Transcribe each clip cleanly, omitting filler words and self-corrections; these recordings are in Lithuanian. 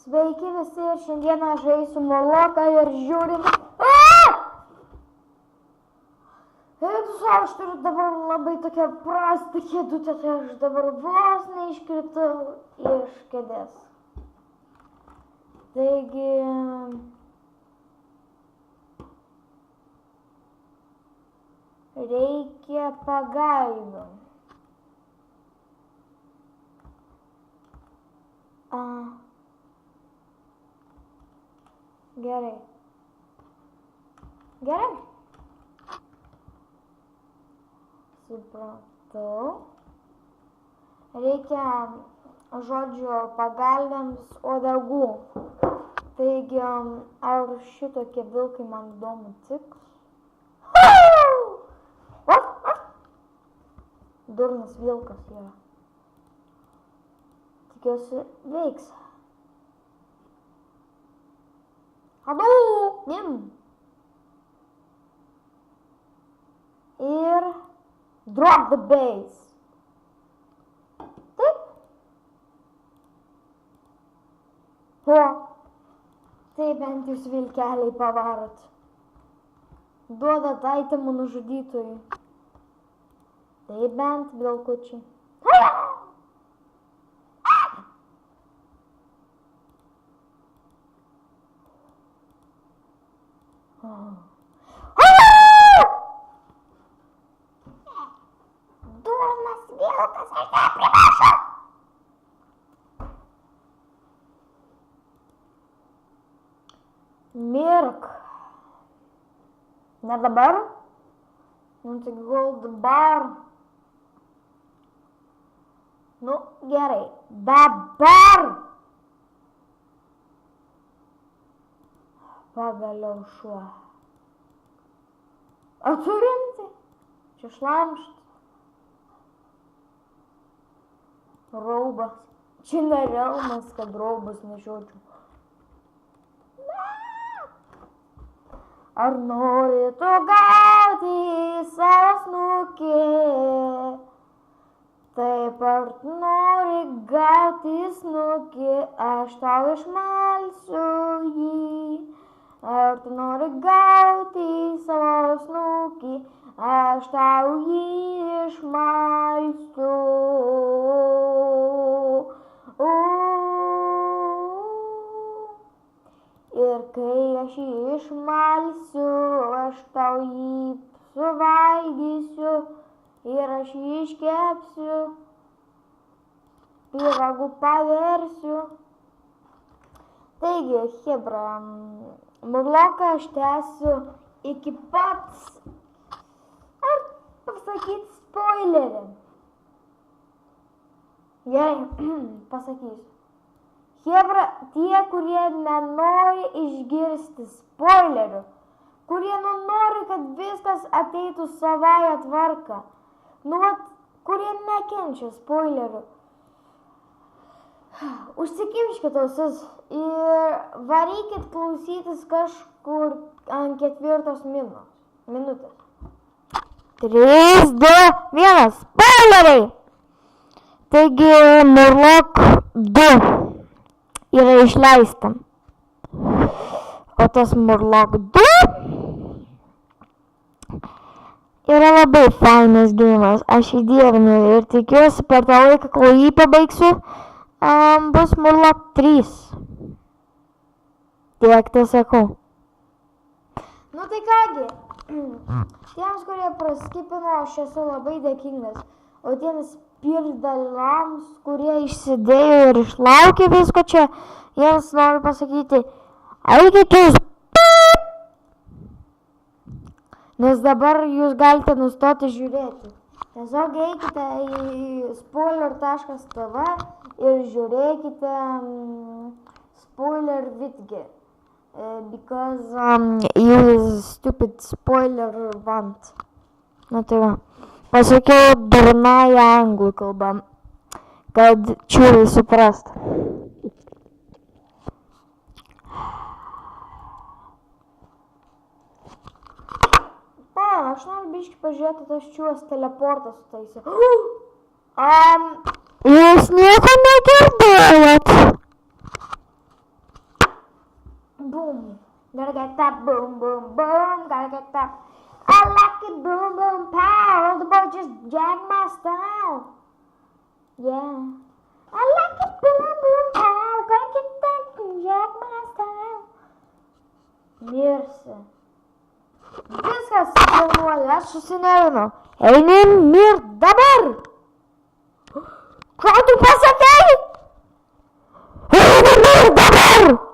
Sveiki visi ir šiandieną žaisiu Murloką ir žiūrim. Eik su, aš turiu dabar labai tokią prastą kėdutę, tai aš dabar vos neiškritau iš kėdės. Taigi... reikia pagalbių. Gerai. Gerai. Supratau. Reikia, žodžiu, pagalbėms uodegų. Taigi, ar šitokie vilkai man įdomu tiks? Durnas vilkas yra. Tikiuosi veiks. Adu! Nim! Ir drop the base. Taip. O, tai bent jūs vilkeliai pavarot. Duodat aitemų nužudytojui. Tai bent vilkučiai. Durnas vilkas, aš tave privešiu. Mirk. Ne dabar? Nu tik gal dabar. Nu gerai, dabar. Pagaliau šuo. Atsurimti. Čia šlamšt. Raubas. Čia nerelmas, kad raubas nešiočiau. Ar nori tu gauti savo snukį? Taip ar nori gauti snukį, aš tau išmalsiu jį. Ar tu nori gauti savo snukį, aš tau jį išmalsiu. Ir kai aš jį išmalsiu, aš tau jį suvalgysiu ir aš jį iškepsiu, pyragų paversiu. Taigi, chebra, Murloką aš tęsiu iki pats, ar pasakyti spoilerį? Gerai, pasakysiu. Chebra, tie, kurie nenori išgirsti spoilerių, kurie nori, kad viskas ateitų savąją tvarką, kurie nekenčia spoilerių, užsikimškit ausis ir varykit klausytis kažkur ant 4 minutės. 3, 2, 1, spoileriai! Taigi, Murlok 2. Yra išleista. O tas Murlok 2 yra labai fainas gėjimas. Aš jį dievinu ir tikiuosi per tą laiką, kol jį pabaigsiu, bus Murlok 3. Tiek tai sakau. Nu tai kągi, tiems, kurie praskipino, aš esu labai dėkingas. O tiems pirdalams, kurie išsidėjo ir išlaukė visko čia, jiems noriu pasakyti, eikite jūs, nes dabar jūs galite nustoti žiūrėti. Tiesiog eikite į spoiler.tv ir žiūrėkite spoiler vidge, because you stupid spoiler want. Nu tai va. Pasakiau durnąją anglų kalbą, kad čiūrai suprast. Aš noriu biškį pažiūrėti tas čiūras teleportas sutaisė. Jūs nieko negirdėjot. Gotta get that boom, boom, boom. Gotta get that. I like it, boom, boom, pow. All the boys just jag my style. Yeah. I like it, boom, boom, pow. Gotta get that jag my style. Mirse. Viskas, jaunuoli, aš susinervinau. Eini mir dabar. Ką tu pasakai? Eini mir dabar.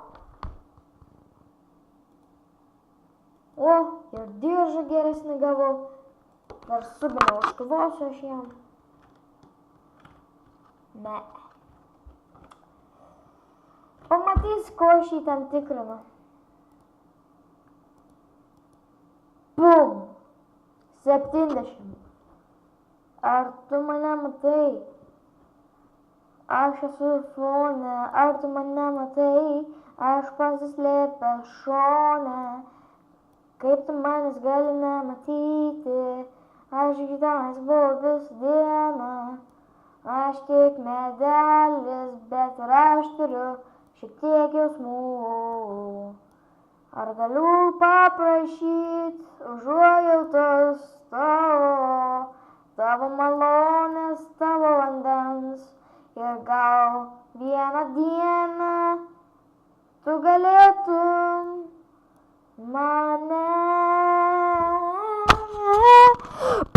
O, ir diržą geresnį gavau. Dar subinę užkvosiu aš jam. Ne. Pamatys, ko aš jį ten tikrinu. Bum. 70. Ar tu mane matai? Aš esu fone. Ar tu mane matai? Aš pasislėpęs šone. Kaip tu manęs gali nematyti, aš gyvenęs buvau visą dieną. Aš tik medelis, bet ir aš turiu šiek tiek jausmų. Ar galiu paprašyti užuojautos tavo malonės, tavo vandens. Ir gal vieną dieną tu galėtum mane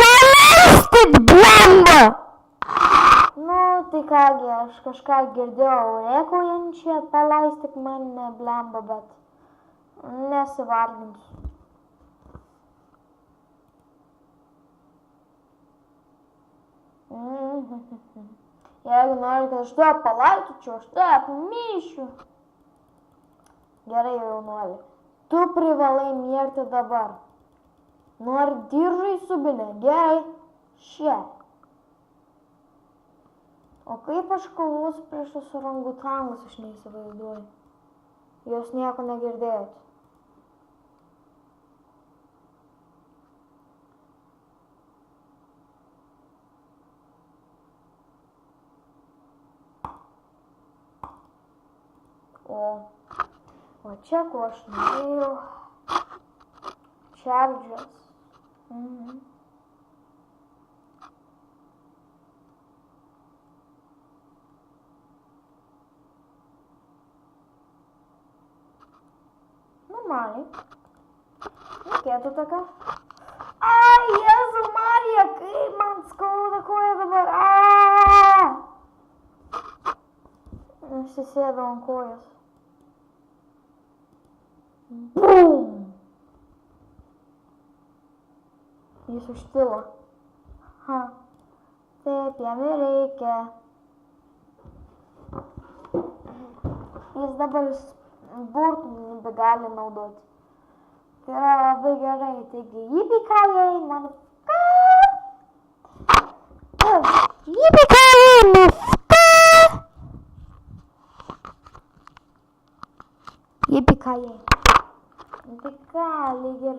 paleiskit, blemba! Nu, tai kągi, aš kažką girdėjau rėkaujančią, paleistik mane, blemba, bet nesivarginsiu. Jeigu nori, kad aš tave palaikyčiau, aš tave pamyšiu. Gerai, jaunuoli. Tu privalai mirti dabar. Nori diržai subinę? Gerai, šia. O kaip aš kovosiu prieš tos orangutangus, aš neįsivaizduoju. Jos nieko negirdėjot. O čia ko aš norėjau. Charges. Normaliai. Reikėtų tokia. Ai, Jėzau Marija, kaip man skauda koja dabar. Aš susėdau ant kojos. Bum! Jis užtilo. Taip, jam ir reikia. Jis dabar burtų nebegali naudoti. Tai yra labai gerai. Taigi, jipikajai, man... Jipikajai, man... Jipikajai. Tai ką, lyg ir